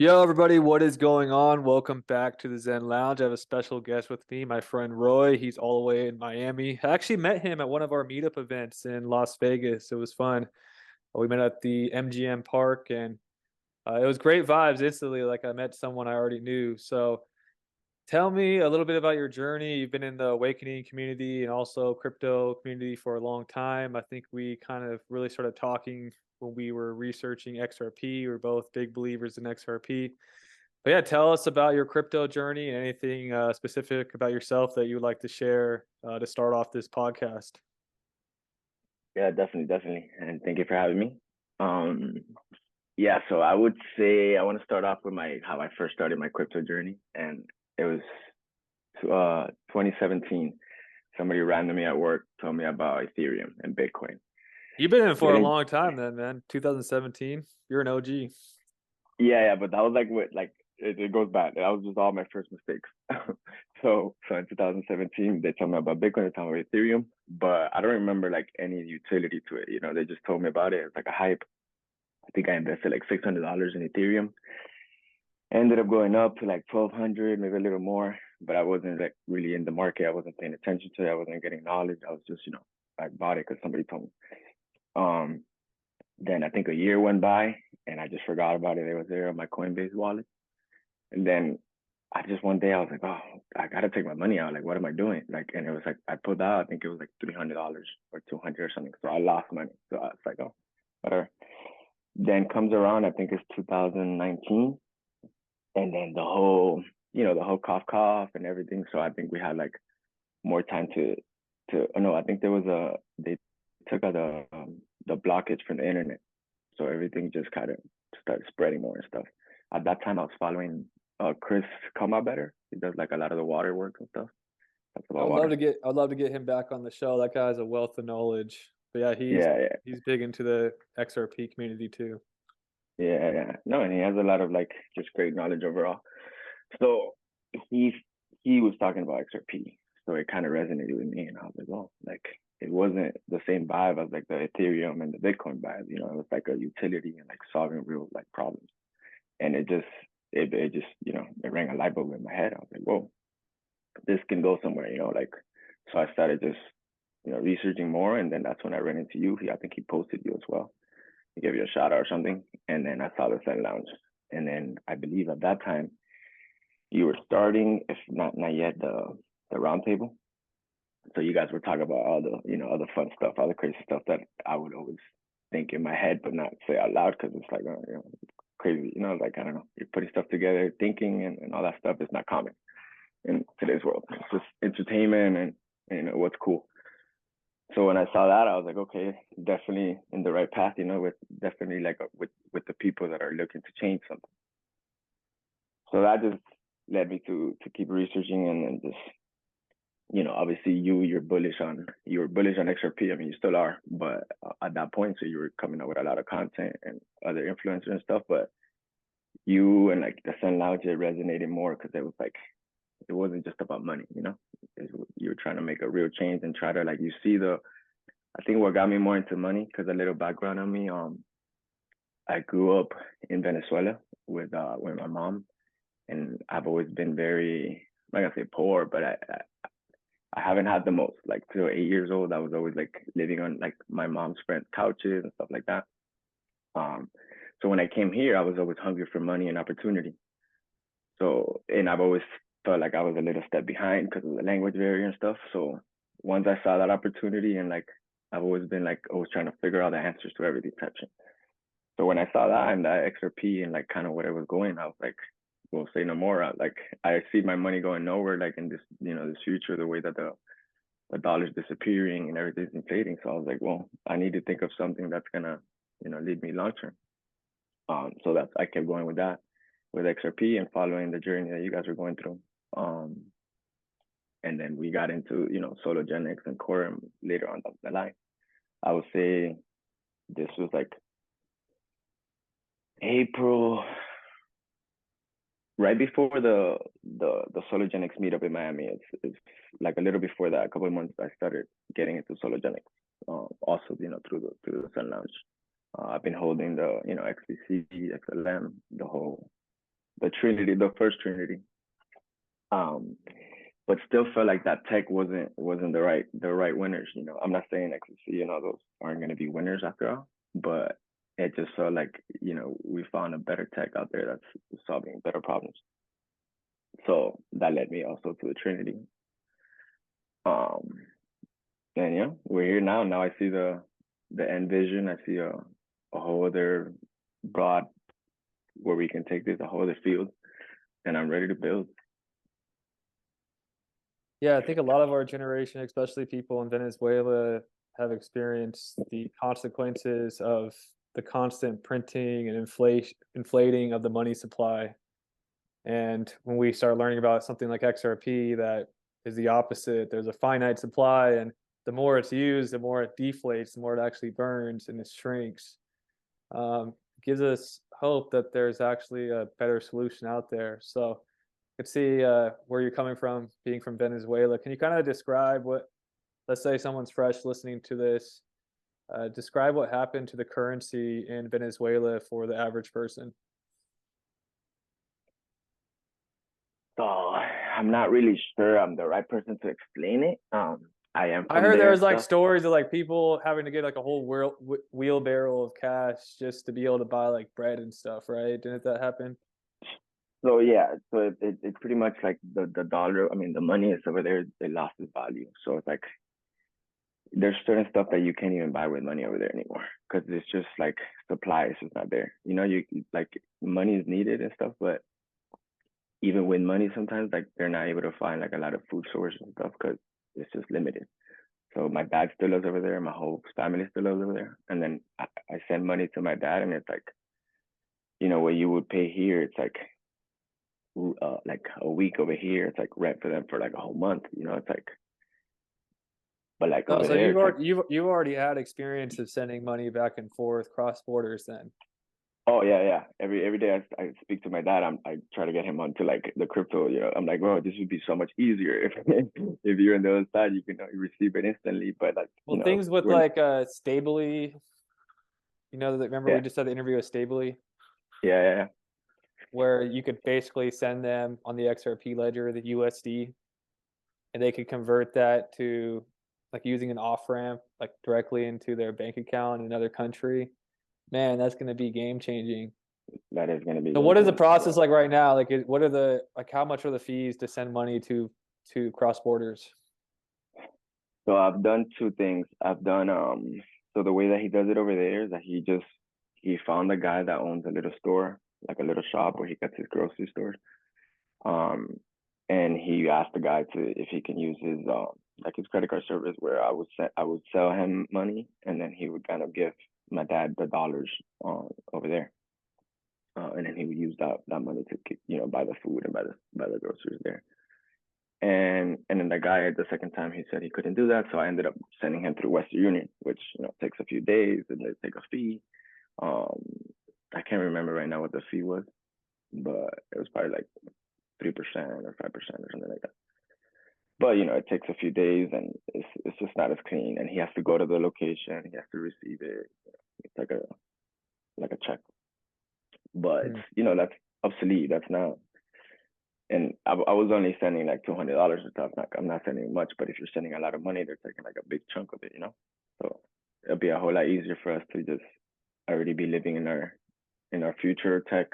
Yo, everybody, what is going on? Welcome back to the Zen Lounge. I have a special guest with me, my friend Roy. He's all the way in Miami. I actually met him at one of our meetup events in Las Vegas. It was fun. We met at the MGM Park, and it was great vibes instantly. Like I met someone I already knew. So tell me a little bit about your journey. You've been in the awakening community and also crypto community for a long time. I think we kind of really started talking when we were researching XRP. We're both big believers in XRP. But yeah, tell us about your crypto journey and anything specific about yourself that you would like to share to start off this podcast. Yeah, definitely. And thank you for having me. Um, yeah, so I would say I want to start off with my how I first started my crypto journey. And it was 2017. Somebody randomly at work told me about Ethereum and Bitcoin. You've been in for a Getting long time then, man. 2017. You're an OG. yeah, but that was like it goes back. That was just all my first mistakes. So in 2017 they told me about Bitcoin, they told me about Ethereum, but I don't remember like any utility to it. They just told me about it. It's like a hype. I think I invested like $600 in Ethereum. Ended up going up to like 1,200, maybe a little more. But I wasn't like really in the market. I wasn't paying attention to it. I wasn't getting knowledge. I was just, I bought it because somebody told me. Um, then I think a year went by and I just forgot about it. It was there on my Coinbase wallet. And then I just one day I was like, oh, I gotta take my money out. Like, what am I doing? Like, and it was like I pulled out. I think it was like $300 or 200 or something. So I lost money. So I was like, oh, whatever. Then comes around, I think it's 2019, and then the whole cough and everything. So I think we had like more time to. Oh no, I think they took out the blockage from the internet, so everything just kind of started spreading more and stuff. At that time, I was following Chris Come Out Better. He does like a lot of the water work and stuff. That's about water. I'd love to get him back on the show. That guy's a wealth of knowledge. But yeah, Yeah, yeah, he's big into the XRP community too. yeah. No, and he has a lot of like just great knowledge overall. So he he was talking about XRP, so it kind of resonated with me, and I was like, oh, like it wasn't the same vibe as like the Ethereum and the Bitcoin vibe. It was like a utility and like solving real like problems, and it just it rang a light bulb in my head. I was like, whoa, this can go somewhere, like. So I started just researching more, and then that's when I ran into you. I think he posted you as well. He gave you a shout out or something, and then I saw the Zen Lounge, and then I believe at that time you were starting, if not yet, the round table. So you guys were talking about all the fun stuff, all the crazy stuff that I would always think in my head, but not say out loud because it's like crazy, like I don't know, you're putting stuff together, thinking and all that stuff is not common in today's world. It's just entertainment and what's cool. So when I saw that, I was like, okay, definitely in the right path, with definitely like with the people that are looking to change something. So that just led me to keep researching and just obviously you were bullish on XRP. I mean, you still are, but at that point, so you were coming up with a lot of content and other influencers and stuff. But you and like the Sun Lounge, it resonated more because it was like it wasn't just about money. You were trying to make a real change and try to like you see the. I think what got me more into money because a little background on me. I grew up in Venezuela with my mom, and I've always been very, I'm not gonna say poor, but I haven't had the most. Like till 8 years old, I was always like living on like my mom's friends' couches and stuff like that. Um, so when I came here, I was always hungry for money and opportunity. So, and I've always felt like I was a little step behind because of the language barrier and stuff. So once I saw that opportunity and like I've always been like always trying to figure out the answers to everything type shit. So when I saw that and that XRP and like kind of where it was going, I was like, "We'll say no more." Like I see my money going nowhere, like in this, this future, the way that the dollar's disappearing and everything's inflating. So I was like, well, I need to think of something that's gonna, lead me long term. So that's I kept going with that, with XRP and following the journey that you guys were going through. Um, and then we got into, Sologenics and Quorum later on the line. I would say this was like April, right before the Sologenics meetup in Miami. It's like a little before that, a couple of months I started getting into Sologenics. Also, through the Sun Lounge. I've been holding the XDC, XLM, the whole the Trinity, the first Trinity. Um, but still felt like that tech wasn't the right winners. I'm not saying XC and all those aren't going to be winners after all, but it just felt like we found a better tech out there that's solving better problems. So that led me also to the Trinity. Um, and yeah, we're here now. Now I see the end vision. I see a whole other broad where we can take this, a whole other field, and I'm ready to build. Yeah, I think a lot of our generation, especially people in Venezuela, have experienced the consequences of the constant printing and inflating of the money supply. And when we start learning about something like XRP, that is the opposite. There's a finite supply, and the more it's used, the more it deflates, the more it actually burns and it shrinks. Gives us hope that there's actually a better solution out there. So I could see where you're coming from, being from Venezuela. Can you kind of describe what, let's say someone's fresh listening to this, describe what happened to the currency in Venezuela for the average person? So I'm not really sure I'm the right person to explain it. I am I from heard there there was and like stuff. stories of like people having to get like a whole wheelbarrow of cash just to be able to buy like bread and stuff, right? Didn't that happen? So yeah, so it pretty much like the dollar. I mean, the money is over there. It lost its value. So it's like there's certain stuff that you can't even buy with money over there anymore because it's just like supply is just not there. You like money is needed and stuff, but even with money, sometimes like they're not able to find like a lot of food sources and stuff because it's just limited. So my dad still lives over there. My whole family still lives over there. And then I send money to my dad, and it's like, what you would pay here, it's like a week over here. It's like rent for them for like a whole month. It's like, but like Oh, over so there, you've it's like, already you've already had experience of sending money back and forth cross borders then. oh yeah, yeah. Every day I speak to my dad, I try to get him onto like the crypto. I'm like, bro, this would be so much easier if if you're on the other side, you can receive it instantly. But like, Well, things with we're like Stably, remember we yeah, just had the interview with Stably yeah, yeah, where you could basically send them on the XRP ledger, the USD, and they could convert that to like using an off ramp like directly into their bank account in another country. Man, that's going to be game changing. that is gonna be So game what is the changing. process like right now? Like what are the like how much are the fees to send money to cross borders? So I've done two things. I've done so the way that he does it over there is that he found a guy that owns a little store, like a little shop where he gets his grocery stores. Um and he asked the guy to if he can use his like his credit card service where I would sell him money and then he would kind of give my dad the dollars over there. And then he would use that money to buy the food and buy the groceries there. And then the guy the second time he said he couldn't do that, so I ended up sending him through Western Union, which takes a few days and they take a fee. Um, I can't remember right now what the fee was, but it was probably like 3% or 5% or something like that. But it takes a few days and it's just not as clean. And he has to go to the location, he has to receive it. It's like a check, but Hmm. that's obsolete. That's not. And I was only sending like $200 and stuff. I'm not sending much, but if you're sending a lot of money, they're taking like a big chunk of it. So it'll be a whole lot easier for us to just already be living in our future tech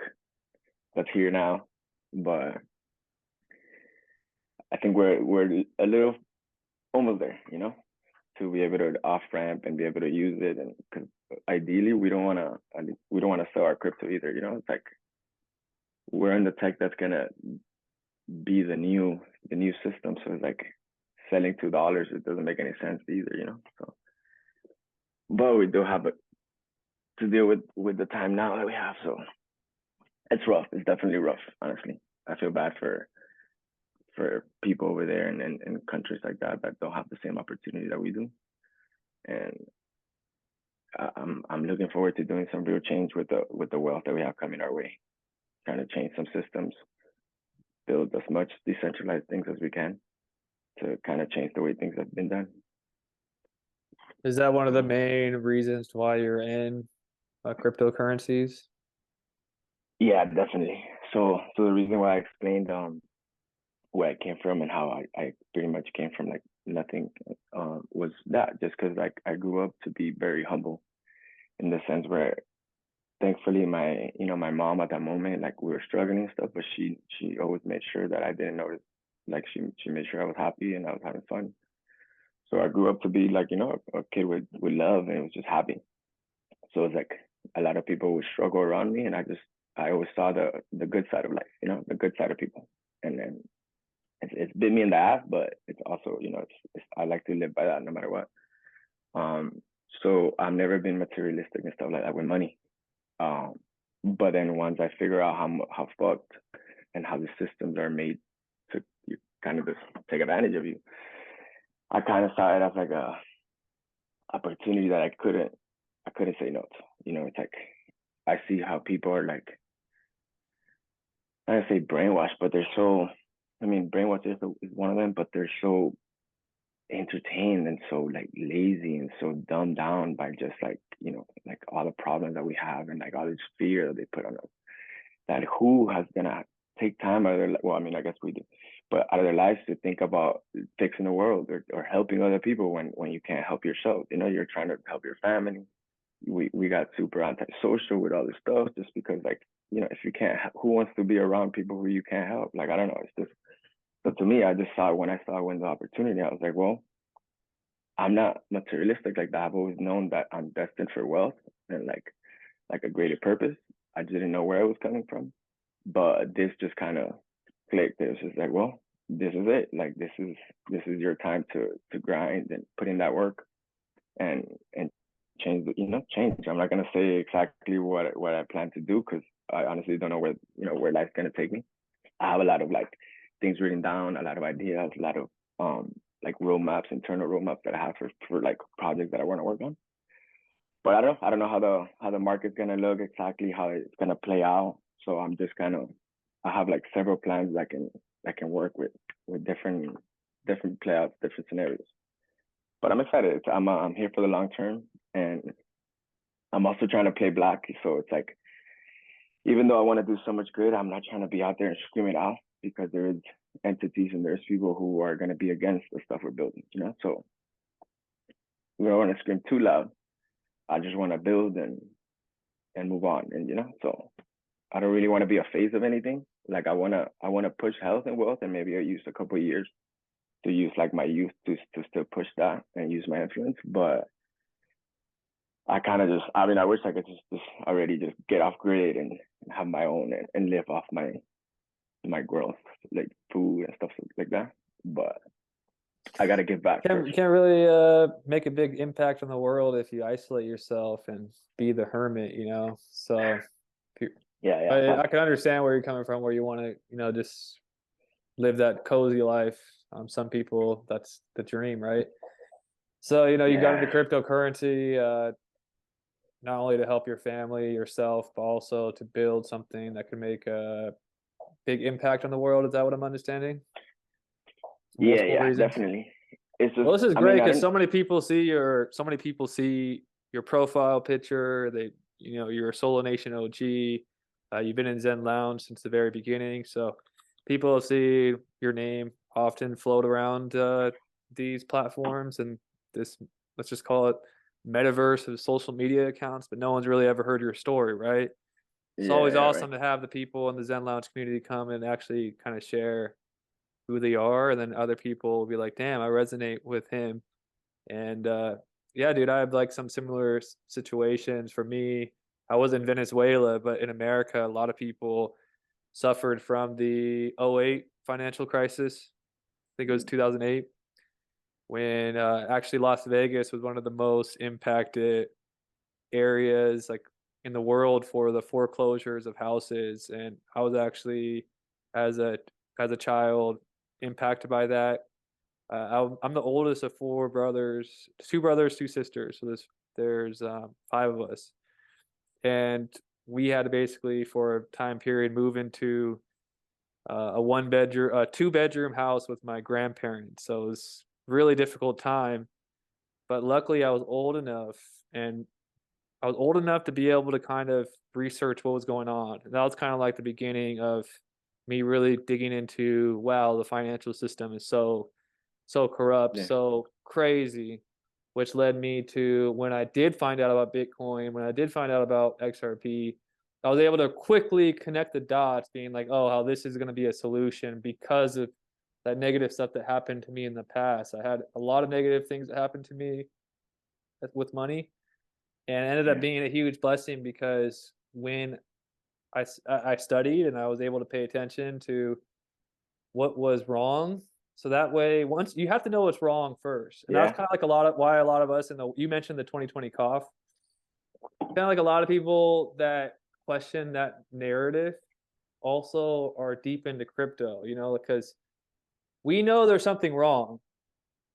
that's here now. But I think we're a little almost there, to be able to off ramp and be able to use it. And because ideally, we don't want to sell our crypto either. It's like we're in the tech that's gonna be the new system. So it's like selling $2, it doesn't make any sense either. So, but we do have to deal with the time now that we have. So it's rough. It's definitely rough. Honestly, I feel bad for people over there and countries like that don't have the same opportunity that we do. And I'm looking forward to doing some real change with the wealth that we have coming our way. Trying to change some systems, build as much decentralized things as we can to kind of change the way things have been done. Is that one of the main reasons why you're in cryptocurrencies? Yeah, definitely. So the reason why I explained where I came from and how I pretty much came from like nothing was that just because like I grew up to be very humble in the sense where thankfully my my mom at that moment like we were struggling and stuff, but she always made sure that I didn't notice. Like she made sure I was happy and I was having fun. So I grew up to be like a kid with love and was just happy. So it's like a lot of people would struggle around me, and I always saw the good side of life, the good side of people. And then it's bit me in the ass, but it's also it's I like to live by that no matter what. Um, so I've never been materialistic and stuff like that with money. Um, but then once I figure out how fucked and how the systems are made to you kind of just take advantage of you, I kind of saw it as like a opportunity that I couldn't say no to. It's like I see how people are like I don't say brainwashed, but they're so. I mean, brainwashed is one of them, but they're so entertained and so like lazy and so dumbed down by just like like all the problems that we have and like all this fear that they put on us. That who has gonna take time out of their well, I mean, I guess we do, but out of their lives to think about fixing the world or helping other people when you can't help yourself. You're trying to help your family. We got super antisocial with all this stuff just because like if you can't who wants to be around people who you can't help? Like I don't know, it's just so to me I just saw when I saw when the opportunity I was like, well, I'm not materialistic like that. I've always known that I'm destined for wealth and like a greater purpose. I didn't know where it was coming from, but this just kind of clicked. It was just like, well, this is it. Like this is your time to grind and put in that work and change change. I'm not gonna say exactly what I plan to do because I honestly don't know where life's gonna take me. I have a lot of like things written down, a lot of ideas, a lot of like roadmaps, internal roadmaps that I have for like projects that I want to work on. But I don't know how the market's gonna look exactly, how it's gonna play out. So I'm just kind of I have like several plans that can work with different playouts, different scenarios. But I'm excited. I'm here for the long term, and I'm also trying to play black. So it's like even though I want to do so much good, I'm not trying to be out there and scream it out because there is entities and there's people who are going to be against the stuff we're building. So we don't want to scream too loud. I just want to build and move on. And so I don't really want to be a phase of anything. Like I wanna push health and wealth, and maybe I use a couple of years to use like my youth to still push that and use my influence. But I kind of just I mean I wish I could just already just get off grid and have my own and live off my growth, like food and stuff like that. But I gotta give back Can't first. can't really make a big impact on the world if you isolate yourself and be the hermit, So Yeah, yeah, I facts. can understand where you're coming from, where you want to, just live that cozy life. Some people that's the dream, right? So, you got into Yeah, cryptocurrency, not only to help your family, yourself, but also to build something that can make a big impact on the world. Is that what I'm understanding? yeah, Multiple yeah, reasons. definitely. It's just, Well, this is I mean, great I because don't. so many people see your profile picture. You're a Solo Nation OG. You've been in Zen Lounge since the very beginning. So people see your name often float around these platforms and this, let's just call it metaverse of social media accounts, but no one's really ever heard your story, right? It's Yeah, always yeah, right. awesome to have the people in the Zen Lounge community come and actually kind of share who they are, and then other people will be like, "Damn, I resonate with him." And yeah, dude, I have like some similar situations. For me, I was in Venezuela, but in America, a lot of people suffered from the '08 financial crisis. I think it was 2008 when actually Las Vegas was one of the most impacted areas like in the world for the foreclosures of houses. And I was actually as a child impacted by that. I'm the oldest of four brothers, two brothers, two sisters. So there's five of us, and we had to basically for a time period move into a two bedroom house with my grandparents. So it was a really difficult time. But luckily, I was old enough and I was old enough to be able to kind of research what was going on. And that was kind of like the beginning of me really digging into, wow, the financial system is so corrupt, Yeah, so crazy, which led me to when I did find out about Bitcoin, when I did find out about XRP, I was able to quickly connect the dots, being like, oh, how this is going to be a solution because of that negative stuff that happened to me in the past. I had a lot of negative things that happened to me with money, and it ended up yeah, being a huge blessing because when I studied and I was able to pay attention to what was wrong. So that way, once you have to know what's wrong first, and that's yeah, kind of like a lot of why a lot of us in the you mentioned the 2020 cough, kind of like a lot of people that question that narrative also are deep into crypto, because we know there's something wrong.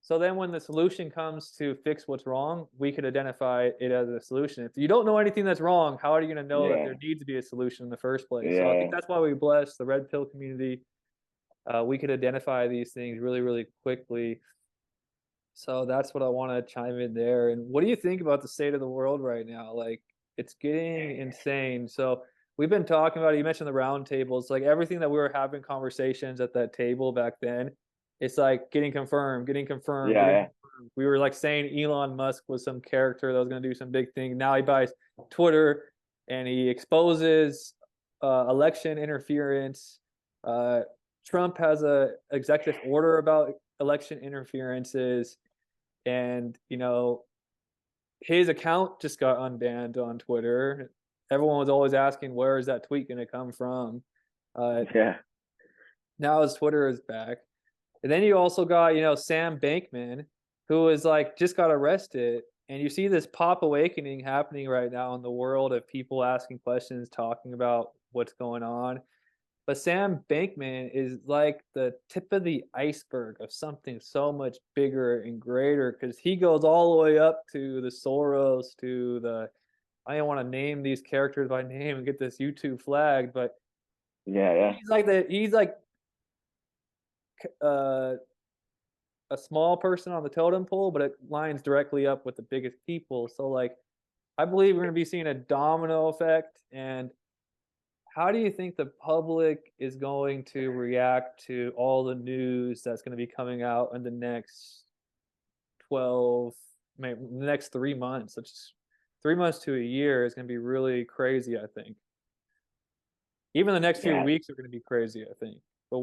So then when the solution comes to fix what's wrong, we could identify it as a solution. If you don't know anything that's wrong, how are you going to know that yeah, there needs to be a solution in the first place? So I think yeah, that's why we bless the red pill community. We could identify these things really, really quickly. So that's what I want to chime in there. And what do you think about the state of the world right now? Like, it's getting insane. So we've been talking about it. You mentioned the round tables, like everything that we were having conversations at that table back then. It's like getting confirmed, getting confirmed, yeah, getting yeah, confirmed. We were like saying Elon Musk was some character that was going to do some big thing. Now he buys Twitter and he exposes election interference. Uh, Trump has a executive order about election interferences, and his account just got unbanned on Twitter. Everyone was always asking, where is that tweet going to come from? uh, yeah, Now his Twitter is back. And then you also got Sam Bankman, who is like just got arrested, and you see this pop awakening happening right now in the world of people asking questions, talking about what's going on. But Sam Bankman is like the tip of the iceberg of something so much bigger and greater, because he goes all the way up to the Soros, to the, I don't want to name these characters by name and get this YouTube flagged, but yeah, yeah, he's like uh, a small person on the totem pole, but it lines directly up with the biggest people. So like I believe we're going to be seeing a domino effect. And how do you think the public is going to react to all the news that's going to be coming out in the next 12, maybe the next 3 months? It's 3 months to a year is going to be really crazy, I think. Even the next few yeah. weeks are going to be crazy, I think. But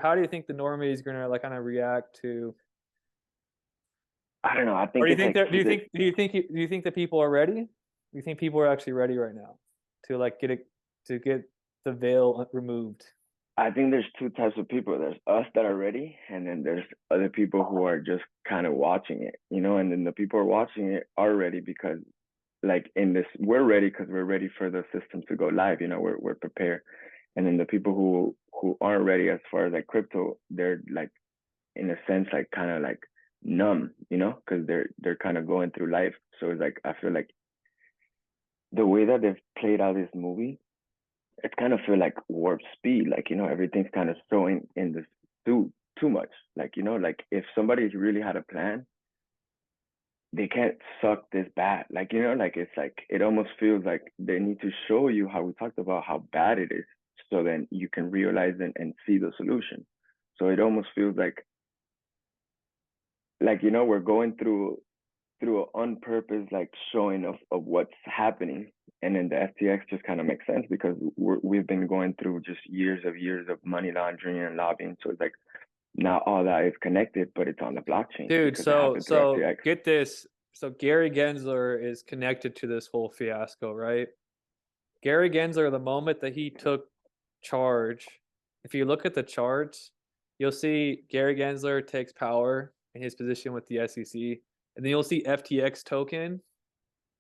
how do you think the normies is going to like kind of react to, I don't know. I or think do you it's think like that, this. do you think that people are ready? Do you think people are actually ready right now to like get the veil removed? I think there's two types of people. There's us that are ready, and then there's other people who are just kind of watching it, and then the people who are watching it are ready because, like in this, we're ready because we're ready for the system to go live. We're prepared, and then the people who aren't ready as far as like crypto, they're like in a sense like kind of like numb, because they're kind of going through life. So it's like I feel like the way that they've played out this movie, it kind of feel like warp speed. Like, everything's kind of throwing in this too much. Like, like if somebody really had a plan, they can't suck this bad. Like, like it's like it almost feels like they need to show you how we talked about how bad it is, so then you can realize and see the solution. So it almost feels like we're going through an on purpose like showing of what's happening. And then the FTX just kind of makes sense because we've been going through just years of money laundering and lobbying. So it's like now all that is connected, but it's on the blockchain Dude, because it so happened through so FTX. get this. So Gary Gensler is connected to this whole fiasco, right? Gary Gensler, the moment that he took charge, if you look at the charts, you'll see Gary Gensler takes power in his position with the SEC, and then you'll see FTX token,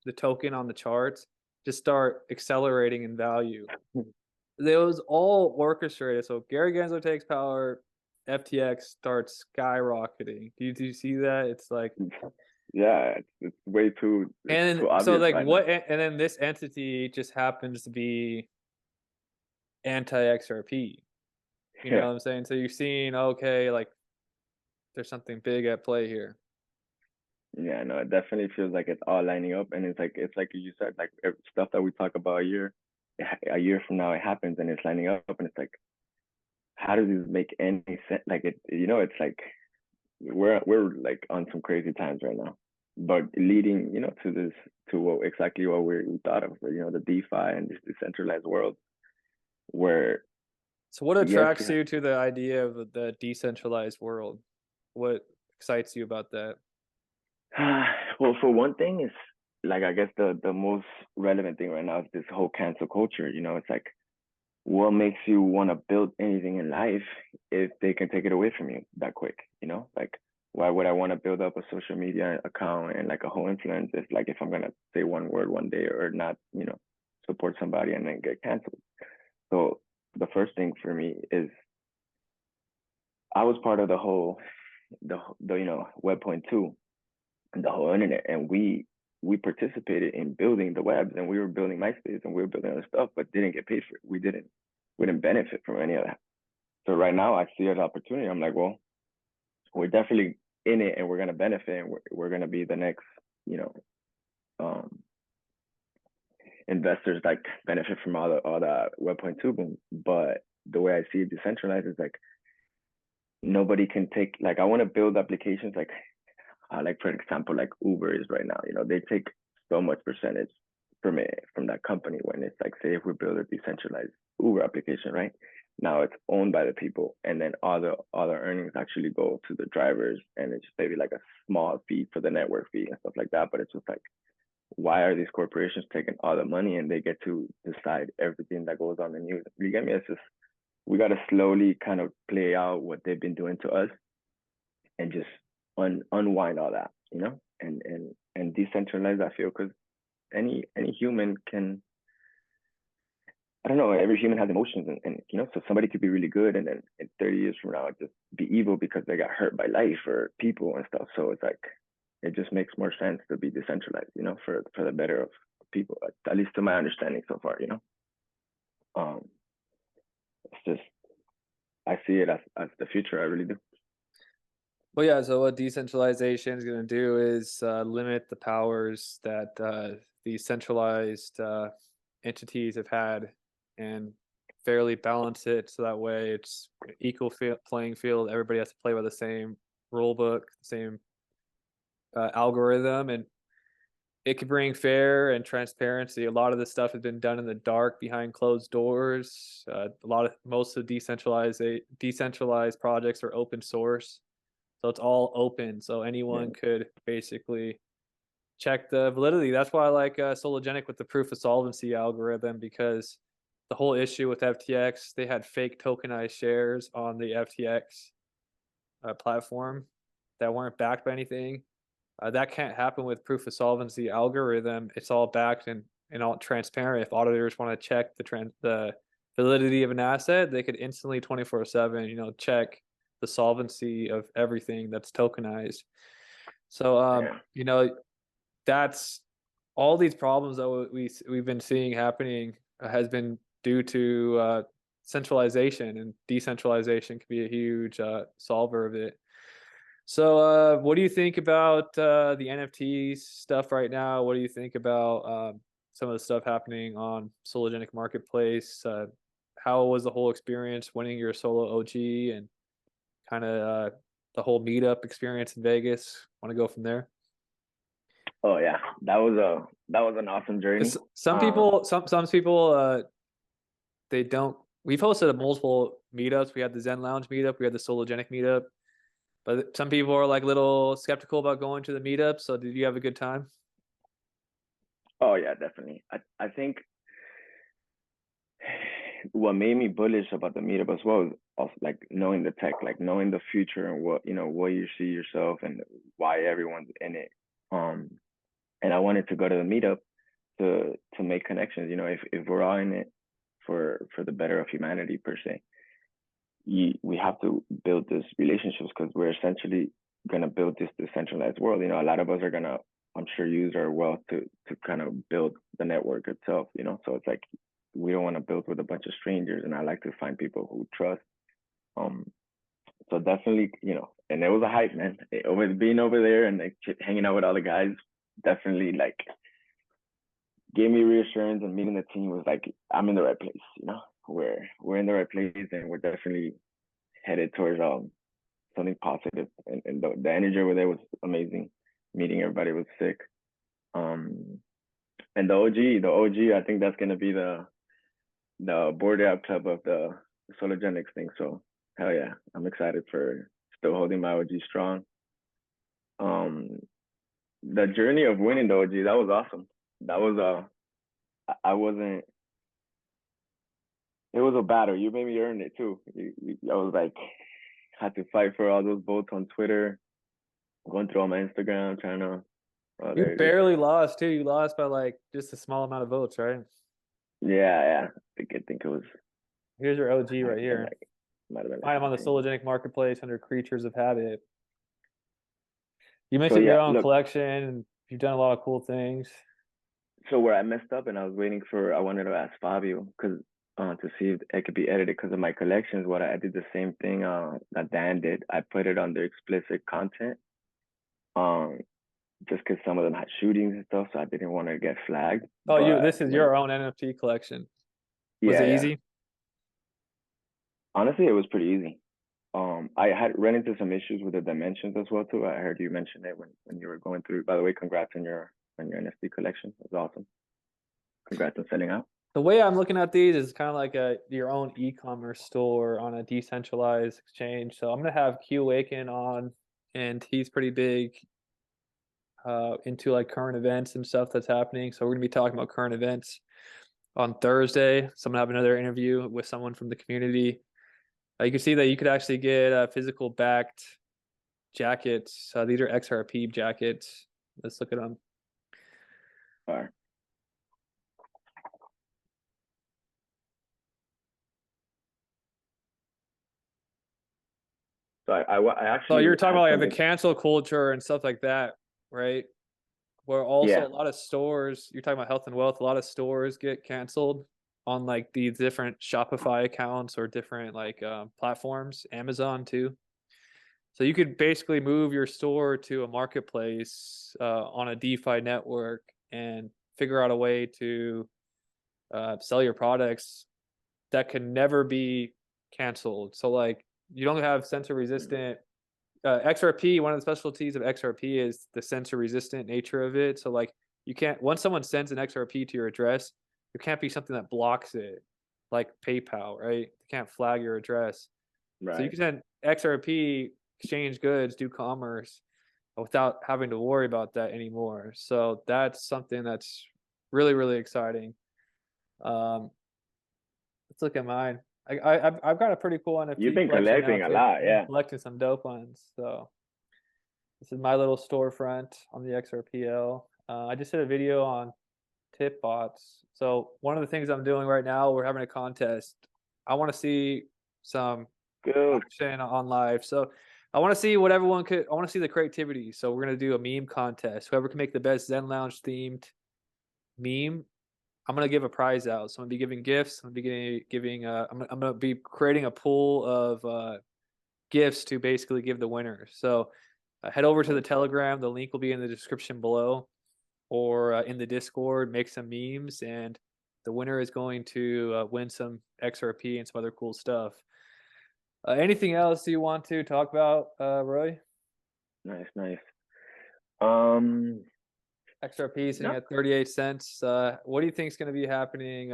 the token on the charts, just start accelerating in value. It was all orchestrated. So Gary Gensler takes power, FTX starts skyrocketing. Do you see that? It's like, Yeah, it's way too it's and too so obvious like right now. and then this entity just happens to be anti XRP. You know Yeah, what I'm saying? So you're seeing, okay, like there's something big at play here. Yeah, no, it definitely feels like it's all lining up, and it's like you said, like stuff that we talk about a year from now, it happens, and it's lining up, and it's like, how does this make any sense? Like it's like we're like on some crazy times right now, but leading, to this to exactly what we thought of, the DeFi and this decentralized world where So what yes, attracts you to the idea of the decentralized world? What excites you about that? well, for one thing, is like I guess the most relevant thing right now is this whole cancel culture. It's like what makes you want to build anything in life if they can take it away from you that quick? Like why would I want to build up a social media account and like a whole influence if I'm gonna say one word one day or not, support somebody and then get canceled? So the first thing for me is I was part of the Web.2 and the whole internet, and we participated in building the webs, and we were building MySpace and we were building other stuff, but didn't get paid for it. We didn't benefit from any of that. So right now I see an opportunity. I'm like, well, we're definitely in it and we're gonna benefit, and we're gonna be the next, you know, um, investors like benefit from all the Web.2 boom. But the way I see it decentralized is like nobody can take, like I want to build applications like for example, like Uber is right now. They take so much percentage from that company when it's like, say if we build a decentralized Uber application, right? Now it's owned by the people, and then all the earnings actually go to the drivers, and it's maybe like a small fee for the network fee and stuff like that. But it's just like, why are these corporations taking all the money and they get to decide everything that goes on the news? You get me? It's just we got to slowly kind of play out what they've been doing to us and just unwind all that, and decentralize. I feel because any human can. I don't know. Every human has emotions, and so somebody could be really good, and then in 30 years from now, just be evil because they got hurt by life or people and stuff. So it's like it just makes more sense to be decentralized, for the better of people. At least to my understanding so far. Um, it's just I see it as the future. I really do. Well, yeah, so what decentralization is going to do is limit the powers that these centralized entities have had and fairly balance it so that way it's equal playing field. Everybody has to play by the same rule book, the same algorithm, and it could bring fair and transparency. A lot of this stuff has been done in the dark behind closed doors. Most of decentralized projects are open source, so it's all open. So anyone Yeah, could basically check the validity. That's why I like Sologenic with the proof of solvency algorithm, because the whole issue with FTX, they had fake tokenized shares on the FTX platform that weren't backed by anything. That can't happen with proof of solvency algorithm. It's all backed and all transparent. If auditors want to check the validity of an asset, they could instantly 24/7, check the solvency of everything that's tokenized. So, yeah, that's all these problems that we've been seeing happening has been due to centralization, and decentralization can be a huge solver of it. So, what do you think about the NFT stuff right now? What do you think about some of the stuff happening on Sologenic Marketplace? How was the whole experience winning your solo OG, and kind of the whole meetup experience in Vegas? Want to go from there? oh yeah, that was an awesome journey. Because some people, they don't. We've hosted multiple meetups. We had the Zen Lounge meetup. We had the Sologenic meetup. But some people are like little skeptical about going to the meetup. So did you have a good time? Oh yeah, definitely. I think what made me bullish about the meetup as well is also like knowing the tech, like knowing the future and what you see yourself and why everyone's in it. And I wanted to go to the meetup to make connections. If we're all in it for the better of humanity per se, we have to build these relationships because we're essentially gonna build this decentralized world. A lot of us are gonna, I'm sure, use our wealth to kind of build the network itself. So it's like we don't want to build with a bunch of strangers, and I like to find people who trust. Um, so definitely, and it was a hype, man. Over being over there and like hanging out with all the guys definitely like gave me reassurance, and meeting the team was like I'm in the right place. We're in the right place, and we're definitely headed towards something positive. And the energy over there was amazing. Meeting everybody was sick. Um, and the OG, I think that's gonna be the board out club of the Sologenics thing. So hell yeah, I'm excited for still holding my OG strong. Um, the journey of winning the OG, that was awesome. That was I wasn't. It was a battle. You made me earn it too. I was like had to fight for all those votes on Twitter, going through all my Instagram, trying to. Oh, You there it is. barely lost too. You lost by like just a small amount of votes, right? Yeah, yeah. I think it was. Here's your OG Might right have been here. like might have been like Find him on the 15. Sologenic Marketplace under Creatures of Habit. You So mentioned yeah, your own look. collection, and you've done a lot of cool things. So where I messed up, and I was waiting for, I wanted to ask Fabio because to see if it could be edited because of my collections. What I did the same thing that Dan did. I put it under explicit content. Um, just because some of them had shootings and stuff, so I didn't want to get flagged. Oh, you But this is when your own NFT collection. Was yeah, it yeah. easy? Honestly, it was pretty easy. I had run into some issues with the dimensions as well too. I heard you mention it when you were going through. By the way, congrats on your NFT collection. That's awesome. Congrats on selling out. The way I'm looking at these is kind of like a your own e-commerce store on a decentralized exchange. So I'm gonna have Q Awaken on, and he's pretty big into like current events and stuff that's happening. So we're gonna be talking about current events on Thursday. So I'm gonna have another interview with someone from the community. You can see that you could actually get physical backed jackets. These are XRP jackets. Let's look at them. All right. So I So actually you were talking had about like the something. cancel culture and stuff like that, right? Where also Yeah, a lot of stores, you're talking about health and wealth, a lot of stores get canceled on like these different Shopify accounts or different like platforms, Amazon too. So you could basically move your store to a marketplace on a DeFi network and figure out a way to sell your products that can never be canceled. So like you don't have censor resistant XRP. One of the specialties of XRP is the censor resistant nature of it. So like you can't once someone sends an XRP to your address, there can't be something that blocks it, like PayPal, right? They can't flag your address. So you right. can send XRP, exchange goods, do commerce without having to worry about that anymore. So that's something that's really, really exciting. Um, let's look at mine. I've got a pretty cool You've NFT been collection now collecting a too. lot, I've been yeah. collecting some dope ones. So this is my little storefront on the XRPL. I just did a video on tip bots. So one of the things I'm doing right now, we're having a contest. I want to see some Good. action on live. So I want to see what everyone could. I want to see the creativity. So we're gonna do a meme contest. Whoever can make the best Zen Lounge themed meme, I'm gonna give a prize out. So I'm gonna be giving gifts. I'm gonna be giving. I'm gonna be creating a pool of gifts to basically give the winners. So head over to the Okay. Telegram. The link will be in the description below, or in the Discord. Make some memes, and the winner is going to win some XRP and some other cool stuff. Anything else you want to talk about, Roy? Nice, nice. Um, XRP sitting no, at 38 cents. What do you think is going to be happening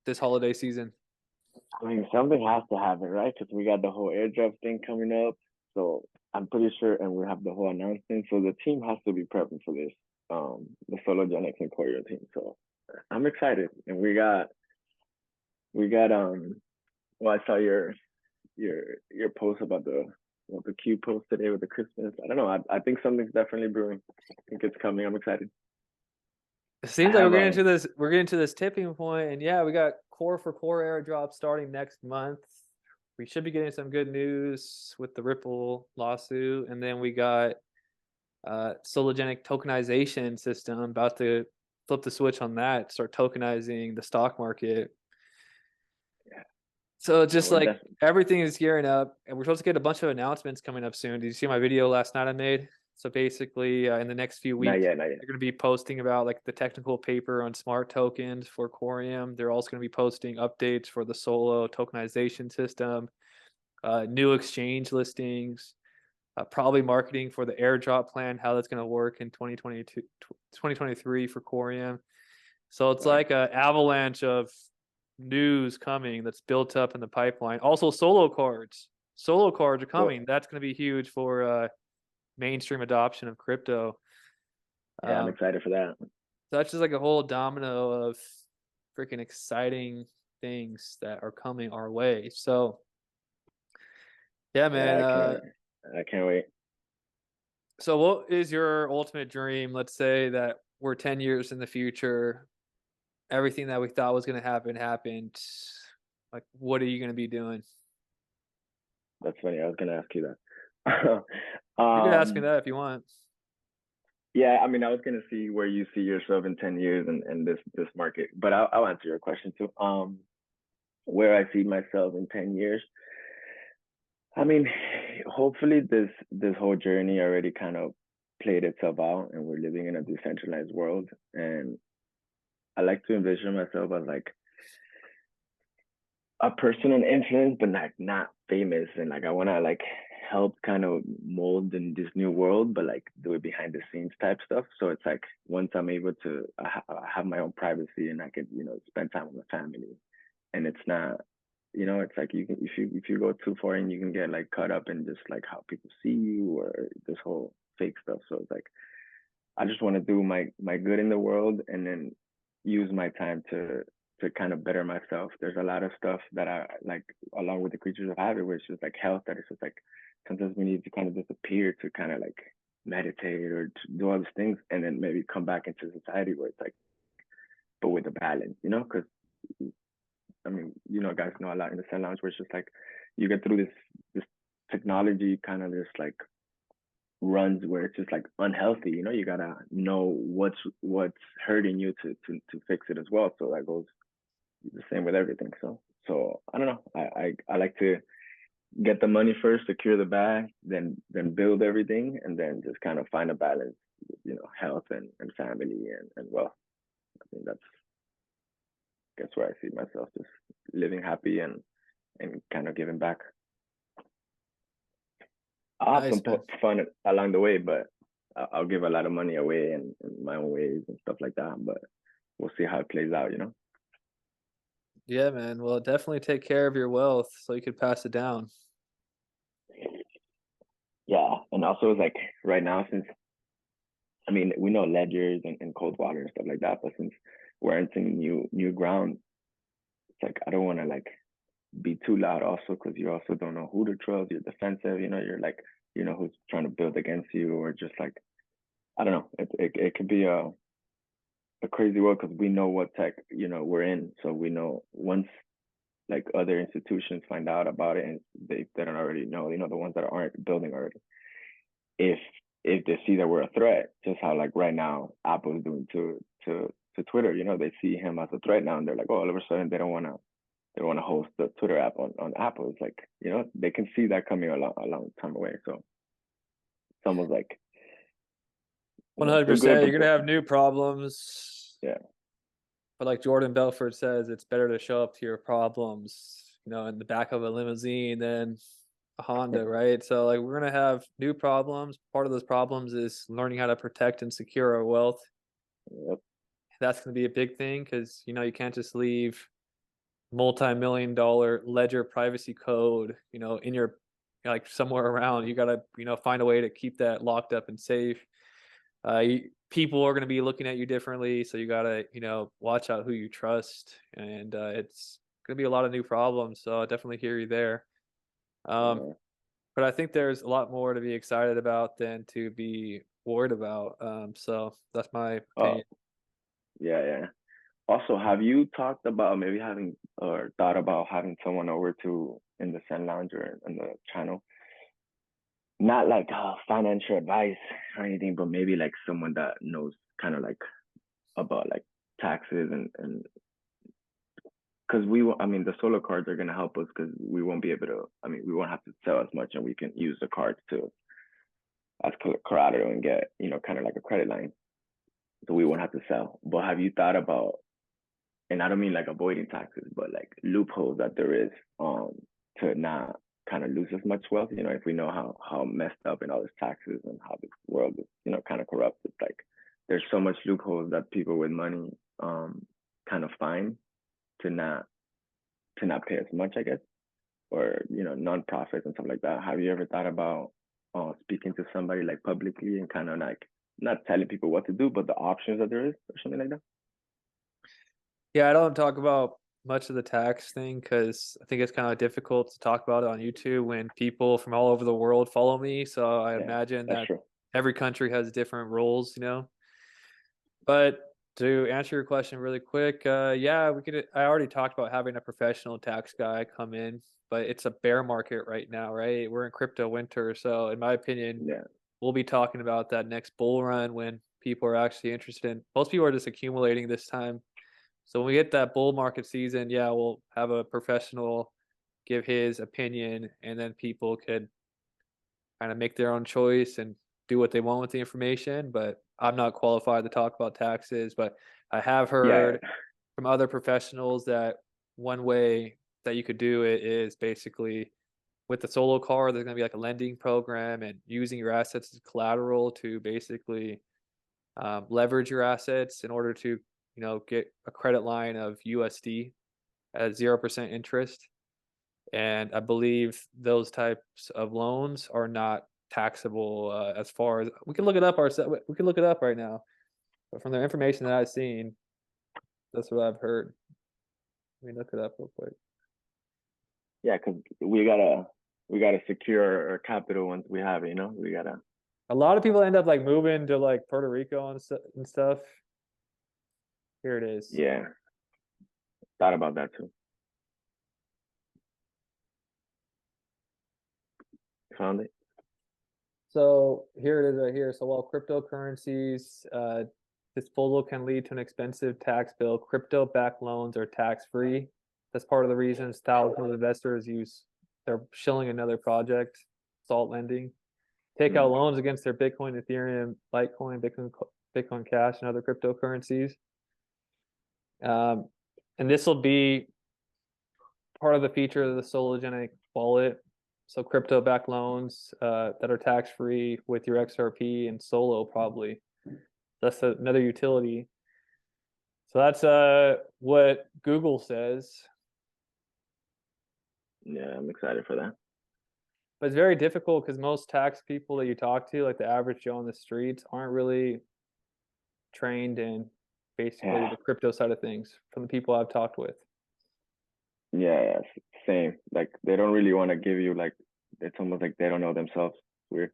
this holiday season? I mean something has to happen, right? Because we got the whole airdrop thing coming up. So I'm pretty sure, and we have the whole announcement. So the team has to be prepping for this. The Solo Genix and Choreo team. So I'm excited, and we got. Well, I saw your post about the Q post today with the Christmas. I don't know. I think something's definitely brewing. I think it's coming. I'm excited. It I seems like we're have getting to this. We're getting to this tipping point, and yeah, we got core for core airdrop starting next month. We should be getting some good news with the Ripple lawsuit, and then we got Sologenic tokenization system about to flip the switch on that, start tokenizing the stock market. So it's No, just we're like definitely everything is gearing up, and we're supposed to get a bunch of announcements coming up soon. Did you see my video last night I made? So basically, in the next few not weeks, yet, not yet. they're going to be posting about like the technical paper on smart tokens for Corium. They're also going to be posting updates for the Solo tokenization system, new exchange listings, probably marketing for the airdrop plan, how that's going to work in 2022, 2023 for Corium. So it's Right. like an avalanche of news coming that's built up in the pipeline. Also, solo cards. Solo cards are Well, coming. That's going to be huge for mainstream adoption of crypto. yeah, I'm Um, excited for that. so that's just like a whole domino of freaking exciting things that are coming our way. So yeah, Yeah, man. I can't wait. So what is your ultimate dream? Let's say that we're 10 years in the future. Everything that we thought was going to happen happened. Like, what are you going to be doing? That's funny. I was gonna ask you that. You could ask me um, that if you want. yeah, I mean, I was gonna see where you see yourself in 10 years and this market, but I'll answer your question too. Where I see myself in 10 years. I mean, hopefully this whole journey already kind of played itself out and we're living in a decentralized world. And I like to envision myself as like a person on influence, but like not famous. And like I wanna like help kind of mold in this new world, but like do it behind the scenes type stuff. So it's like once I'm able to have my own privacy and I could, spend time with my family and it's not, it's like you can if you go too far and you can get like caught up in just like how people see you or this whole fake stuff. So it's like I just want to do my good in the world and then use my time to kind of better myself. There's a lot of stuff that I like along with the creatures of habit, which is like health, that is just like sometimes we need to kind of disappear to kind of like meditate or to do all these things and then maybe come back into society where it's like but with a balance, because I mean, guys know a lot in the Zen Lounge where it's just like you get through this technology kind of this like runs where it's just like unhealthy. You gotta know what's hurting you to fix it as well. So that goes the same with everything. So I don't know. I like to get the money first, secure the bag, then build everything, and then just kind of find a balance. Health and family and wealth. I think that's where I see myself just living happy and kind of giving back. I'll have Nice, some man. fun along the way, but I'll give a lot of money away in my own ways and stuff like that. But we'll see how it plays out. Yeah, man. Well, definitely take care of your wealth so you could pass it down. Yeah, and also it's like right now, since I mean we know ledgers and cold water and stuff like that, but since we're entering new ground, it's like I don't want to like be too loud also because you also don't know who to trust. You're defensive, you're like who's trying to build against you or just like I don't know. It could be a crazy world because we know what tech we're in, so we know once like other institutions find out about it and they don't already know, the ones that aren't building already. If if they see that we're a threat, just how like right now Apple's doing to Twitter, they see him as a threat now and they're like, oh, all of a sudden they don't want to host the Twitter app on Apple. It's like, they can see that coming a long time away. So it's almost like, too good, 100%. but You're gonna have new problems. yeah, But like Jordan Belfort says, it's better to show up to your problems, in the back of a limousine than a Honda, right? So like we're gonna have new problems. Part of those problems is learning how to protect and secure our wealth. yep, That's gonna be a big thing because you can't just leave multi-million dollar ledger privacy code, in your like somewhere around. You gotta, find a way to keep that locked up and safe. People are going to be looking at you differently, so you got to watch out who you trust, and it's going to be a lot of new problems. So I definitely hear you there. um, yeah. but I think there's a lot more to be excited about than to be worried about. So that's my Oh, opinion. yeah. Also, have you talked about maybe having or thought about having someone over to in the Zen Lounge or in the channel? Not like financial advice or anything, but maybe like someone that knows kind of like about like taxes and because I mean, the solar cards are gonna help us because we won't be able to. I mean, we won't have to sell as much, and we can use the cards to as collateral and get, kind of like a credit line, so we won't have to sell. But have you thought about, and I don't mean like avoiding taxes, but like loopholes that there is to not kind of lose as much wealth. If we know how messed up and all this taxes and how this world is, kind of corrupt. It's like there's so much loopholes that people with money kind of find to not pay as much, I guess, or nonprofits and stuff like that. Have you ever thought about speaking to somebody like publicly and kind of like not telling people what to do, but the options that there is or something like that? Yeah, I don't talk about much of the tax thing because I think it's kind of difficult to talk about it on YouTube when people from all over the world follow me. So I Yeah, imagine that's that true. every country has different rules, But to answer your question really quick, yeah, we could. I already talked about having a professional tax guy come in, but it's a bear market right now, right? We're in crypto winter, so in my opinion, Yeah, we'll be talking about that next bull run when people are actually interested in. Most people are just accumulating this time. So when we get that bull market season, yeah, we'll have a professional give his opinion, and then people could kind of make their own choice and do what they want with the information. But I'm not qualified to talk about taxes, but I have yeah, heard from other professionals that one way that you could do it is basically with the solo car, there's going to be like a lending program and using your assets as collateral to basically leverage your assets in order to, get a credit line of USD at 0% interest. And I believe those types of loans are not taxable as far as we can look it up ourselves. We can look it up right now. But from the information that I've seen, that's what I've heard. Let me look it up real quick. yeah. Because we gotta secure our capital once we have it. We gotta. A lot of people end up like moving to like Puerto Rico and stuff. Here it is. Yeah, thought about that too. Found it. So here it is right here. So while cryptocurrencies disposal can lead to an expensive tax bill, crypto-backed loans are tax-free. That's part of the reasons thousands of investors they're shilling another project, salt lending, take out Mm. loans against their Bitcoin, Ethereum, Litecoin, Bitcoin Cash, and other cryptocurrencies. Um, and this will be part of the feature of the Sologenic wallet. So crypto-backed loans that are tax-free with your XRP and Solo probably. That's another utility. So that's what Google says. Yeah, I'm excited for that. But it's very difficult because most tax people that you talk to, like the average Joe on the streets, aren't really trained in basically Yeah, the crypto side of things from the people I've talked with. yeah, yeah. Same. Like they don't really want to give you like. It's almost like they don't know themselves. Weird.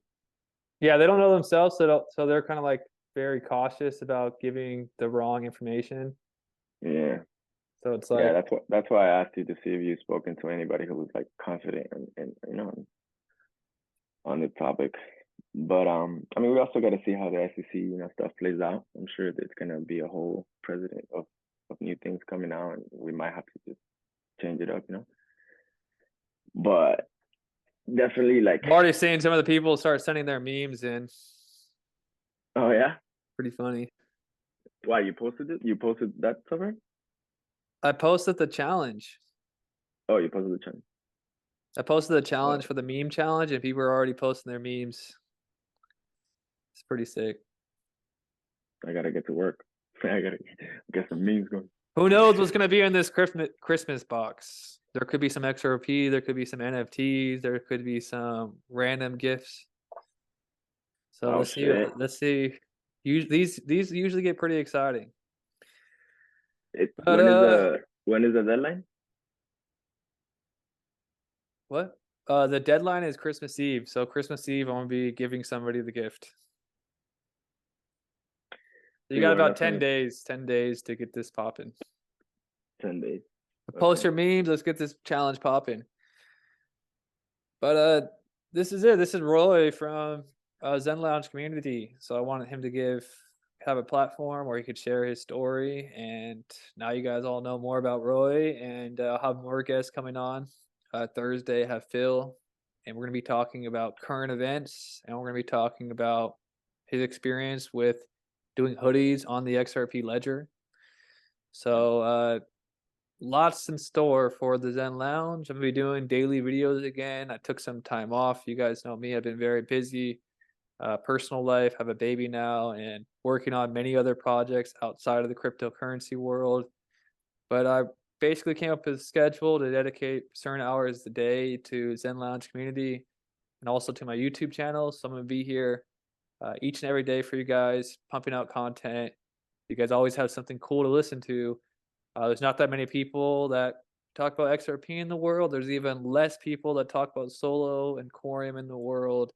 Yeah, they don't know themselves, so they're kind of like very cautious about giving the wrong information. Yeah, So it's yeah. like That's why I asked you to see if you've spoken to anybody who was like confident and on the topic. But I mean, we also got to see how the SEC, stuff plays out. I'm sure there's gonna be a whole president of new things coming out, and we might have to just change it up. But definitely, like, I'm already seeing some of the people start sending their memes in. oh yeah, Pretty funny. why you posted it? You posted that somewhere? I posted the challenge. Oh, you posted the channel. I posted the Oh, challenge for the meme challenge, and people are already posting their memes. It's pretty sick. I gotta get to work. I gotta get some memes going. Who knows what's gonna be in this Christmas box? There could be some XRP. There could be some NFTs. There could be some random gifts. So Oh let's see. shit! Let's see. These usually get pretty exciting. It But when is the deadline? what? The deadline is Christmas Eve. So Christmas Eve, I'm gonna be giving somebody the gift. So you See, got we're about 10 definitely days, 10 days to get this popping. 10 days. Post Okay. your memes. Let's get this challenge popping. But this is it. This is Roy from Zen Lounge community. So I wanted him to give have a platform where he could share his story. And now you guys all know more about Roy, and I'll have more guests coming on. Thursday, have Phil, and we're going to be talking about current events, and we're going to be talking about his experience with doing hoodies on the XRP ledger. So, lots in store for the Zen Lounge. I'm gonna be doing daily videos again. I took some time off. You guys know me, I've been very busy. Personal life, have a baby now, and working on many other projects outside of the cryptocurrency world. But I basically came up with a schedule to dedicate certain hours a day to Zen Lounge community and also to my YouTube channel. So I'm gonna be here each and every day for you guys, pumping out content. You guys always have something cool to listen to. There's not that many people that talk about XRP in the world. There's even less people that talk about Solo and Quorum in the world.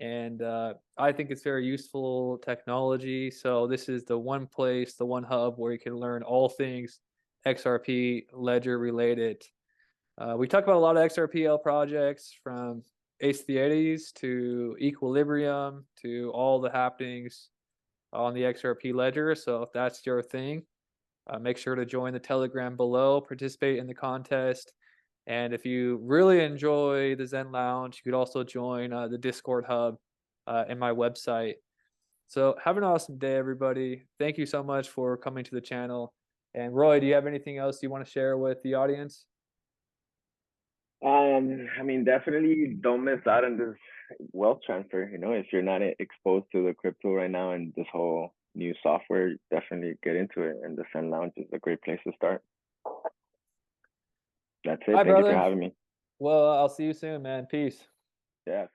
And I think it's very useful technology. So this is the one place, the one hub where you can learn all things XRP ledger related. We talk about a lot of XRPL projects from Aestheides to Equilibrium to all the happenings on the XRP ledger. So if that's your thing, make sure to join the Telegram below, participate in the contest. And if you really enjoy the Zen Lounge, you could also join the Discord hub in my website. So have an awesome day, everybody. Thank you so much for coming to the channel. And Roy, do you have anything else you want to share with the audience? I mean, definitely don't miss out on this wealth transfer. You know, if you're not exposed to the crypto right now and this whole new software, definitely get into it. And the Sun Lounge is a great place to start. That's it. Hi, Thank you for brother. having me. Well, I'll see you soon, man. Peace. Yeah.